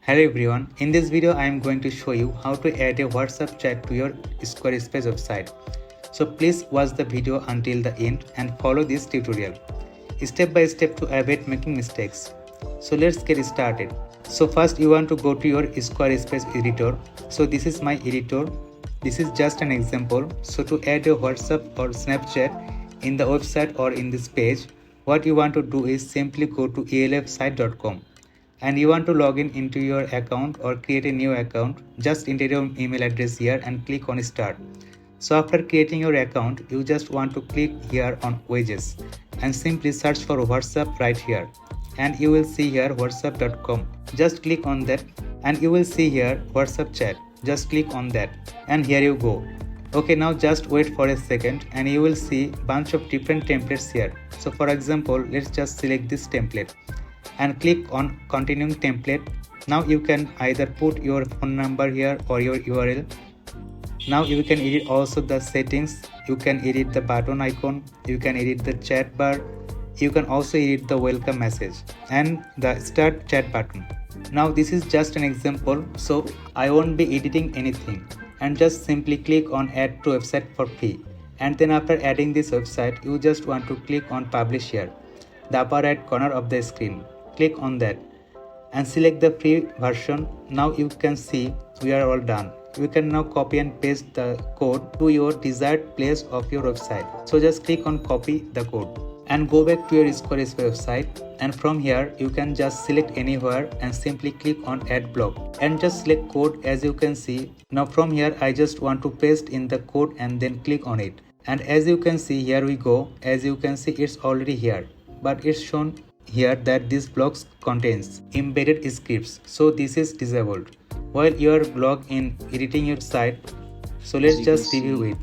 Hello everyone, in this video I am going to show you how to add a WhatsApp chat to your Squarespace website. So please watch the video until the end and follow this tutorial step by step to avoid making mistakes. So let's get started. So first you want to go to your Squarespace editor. So this is my editor. This is just an example. So to add your WhatsApp or Snapchat in the website or in this page, what you want to do is simply go to elfsite.com. and you want to log in into your account or create a new account. Just enter your email address here and click on start. So after creating your account, you just want to click here on wages and simply search for WhatsApp right here, and you will see here whatsapp.com. Just click on that and you will see here WhatsApp chat. Just click on that and here you go. Okay, now just wait for a second and you will see bunch of different templates here. So for example, let's just select this template and click on continuing template. Now you can either put your phone number here or your URL. Now you can edit also the settings. You can edit the button icon, you can edit the chat bar, you can also edit the welcome message and the start chat button. Now this is just an example, so I won't be editing anything, and just simply click on add to website for free. And then after adding this website, you just want to click on publish here, the upper right corner of the screen. Click on that and select the free version. Now you can see we are all done. You can now copy and paste the code to your desired place of your website. So just click on copy the code and go back to your Squarespace website, and from here you can just select anywhere and simply click on add block and just select code. As you can see, now from here I just want to paste in the code and then click on it, and as you can see, here we go. As you can see, it's already here, but it's shown here that this block contains embedded scripts, so this is disabled while you are logged in editing your site. So let's just review it,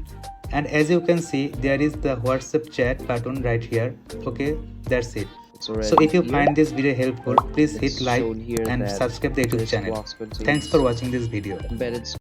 and as you can see, there is the WhatsApp chat button right here. Okay, that's it. So if you find this video helpful, please hit like and subscribe the YouTube channel. Thanks for watching this video.